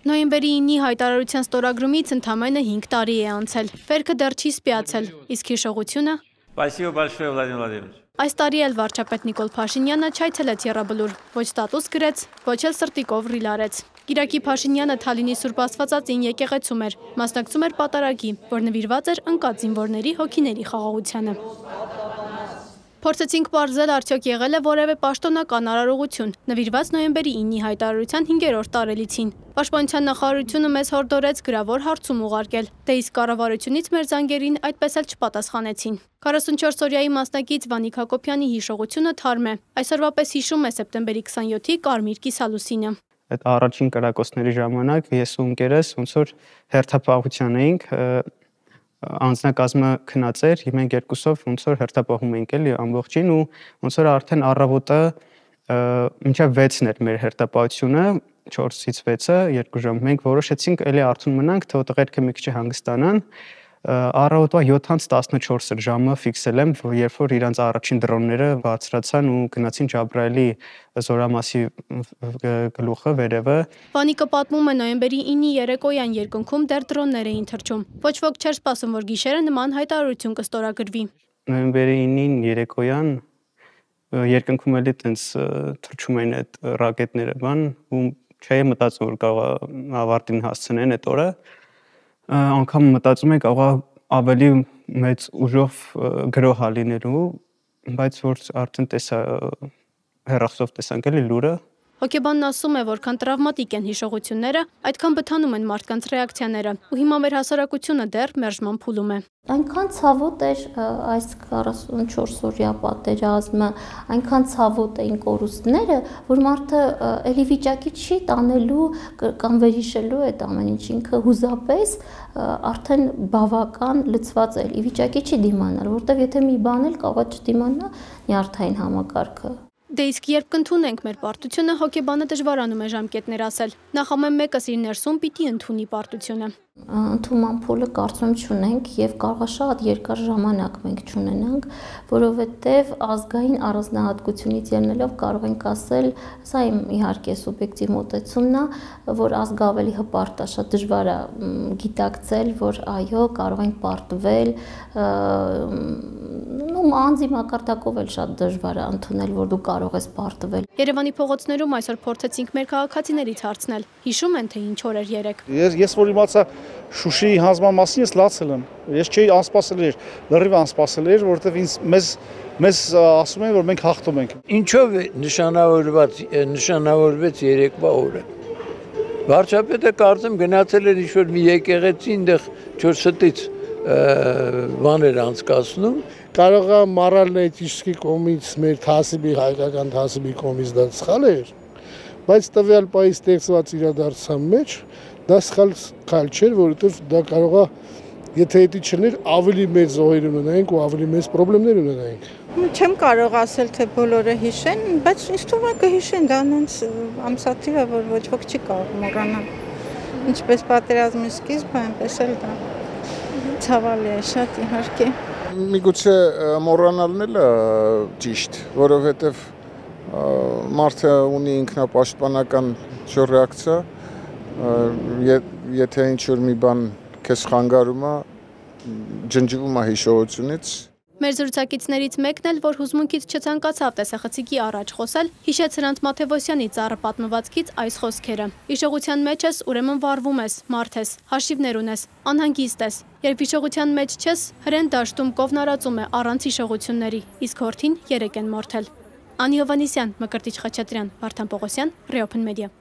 Նոյեմբերի 9-ի հայտարարության ստորագրումից ընդամենը 5 տարի է անցել։ Վերքը դեռ չի սպիացել, իսկ հիշողությունը… Այս տարի էլ վարչապետ Նիկոլ Փաշինյանը չայցելեց Եռաբլուր, ոչ ստատուս գրեց, ոչ էլ սրտիկով ռիլ արեց։ Կիրակի Փաշինյանը Թալինի Սուրբ Աստվածածին եկեղեցում էր, մասնակցում էր պատարագի, որ նվիրված էր ընկած զինվորների հոգիների խաղաղությանը։ Փորձեցինք պարզել, արդյոք եղել է որևէ պաշտոնական արարողություն, նվիրված նոյեմբերի 9-ի հայտարարության 5-րդ տարելիցին։ Պաշտպանության նախարարությունը մեզ հորդորեց գրավոր հարցում ուղարկել, դե իսկ կառավարությունից մեր զանգերին այդպես էլ չպատասխանեցին։ 44-օրյայի մասնակից Վանիկ Հակոբյանի հիշողությունը թարմ է։ Այսօրվա պես հիշում է սեպտեմբերի 27-ի Կարմիր կիսալուսինը։ Այդ առաջին կրակոցների ժամանակ ես ու ընկերս ոնց որ հերթապահության էինք, անձնակազմը քնած էր, մենք երկուսով ոնց որ հերթապահում էինք էլի ամբողջին ու ոնց որ արդեն առավոտը մինչև 6-ն էր մեր հերթապահությունը, 4-ից 6-ը 2 ժամ։ Մենք որոշեցինք էլի արթուն մնանք, թե տղերքը մի քիչ հանգստանան։ Առավոտվա 7:14 ժամը ֆիքսել եմ, երբ որ իրանց առաջին դրոնները բարձրացան ու գնացին Ջաբրայելի զորամասի գլուխը վերևը։ Վանիկը պատմում է, նոյեմբերի 9-ի երեկոյան երկնքում դեռ դրոններ էին թռչում։ Ոչ ոք չէր սպասում, որ գիշերը նման հայտարարություն կստորագրվի։ Նոյեմբերի 9-ին երեկոյան երկնքում էլի տենց թռչում էին այդ ռակետները բան ու չէի մտածում, որ կարող ավարտին հասցնեն այդ օրը։ Անգամ մտածում եք կարող ավելի մեծ ուժով գրոհ լինելու, բայց որ արդեն տեսա հեռախոսով տեսանք էլի լուրը։ Հոգեբանն ասում է, որքան տրավմատիկ են հիշողությունները, այդքան բթանում են մարդկանց ռեակցիաները, ու հիմա մեր հասարակությունը դեռ մերժման փուլում է։ Այնքան ցավոտ էր այս 44-օրյա պատերազմը, այնքան ցավոտ էին կորուստները, որ մարդը էլի վիճակի չի տանելու կամ վերհիշելու այդ ամեն ինչ, ինքը հուզապես արդեն բավական լցված է, էլի վիճակի չի դիմանալ, որտեվ եթե մի բան էլ կարող է չդիմանա նյարդային համակարգը։ Դե իսկ երբ կընդունենք մեր պարտությունը, հոգեբանը դժվարանում է ժամկետներ ասել։ Նախ ամեն մեկս իր ներսում պիտի ընդունի պարտությունը։ Ընդունման փուլը կարծում չունենք եւ կարող է շատ երկար ժամանակ մենք չունենանք, որովհետեւ ազգային առանձնահատկությունից ելնելով կարող ենք ասել, սա իմ իհարկե սուբյեկտիվ մոտեցումն է, որ ազգը ավելի հպարտ է, շատ դժվար է գիտակցել, որ այո, կարող ենք պարտվել, անձի մակարդակով էլ շատ դժվար է ընդունել, որ դու կարող ես պարտվել։ Երևանի փողոցներում այսօր փորձեցինք մեր քաղաքացիներից հարցնել, հիշում են, թե ինչ օր էր երեկ։ Ես որ իմացա Շուշիի հանձնման մասին, ես լացել եմ։ Ես չէի անսպասելի էր, լրիվ անսպասելի էր, որովհետև մեզ ասում են, որ մենք հաղթում ենք։ Ինչով է նշանավորվեց երեկվա օրը։ Վարչապետը կարծեմ գնացել էր ինչ-որ մի եկեղեցի, այնտեղ 4 ստից բաներ անցկացնում։ Կարող է մорально-էթическի կողմից մեր թասիբի, հայկական թասիբի կողմից դա սխալ էր, բայց տվյալ պահի ստեղծված իրադարձության մեջ դա սխալ չէր, որովհետև դա կարող է, եթե դա չներ, ավելի մեծ զոհեր ունենայինք ու ավելի մեծ խնդիրներ ունենայինք։ Չեմ կարող ասել, թե բոլորը հիշեն, բայց ինձ թվում է կհիշեն, դա այնց ամսաթիվ է, որ ոչ ոք չի կարող մոռանալ։ Ինչպես պատերազմի սկիզբը, այնպես էլ դա ցավալի է շատ իհարկե։ Միգուցե մոռանալն էլ ճիշտ, որովհետև մարդը ունի ինքնապաշտպանական ռեակցիա, եթե ինչ-որ մի բան քեզ խանգարում է, ջնջվում է հիշողությունից։ Մեր զրուցակիցներից մեկն էլ, որ հուզմունքից չցանկացավ տեսախցիկի առաջ խոսել, հիշեց Հրանտ Մաթևոսյանի ծառը պատմվածքից այս խոսքերը. հիշողության մեջ ես, ուրեմն վառվում ես, մարդ ես, հաշիվներ ունես, անհանգիստ ես։ Երբ հիշողության մեջ չես, հրեն դաշտում կովնարածում է առանց հիշողությունների, իսկ հորթին 3 են մորթել։ Անի Հովհաննիսյան, Մկրտիչ Խաչատրյան, Վարդան Պողոսյան, Reopen Media։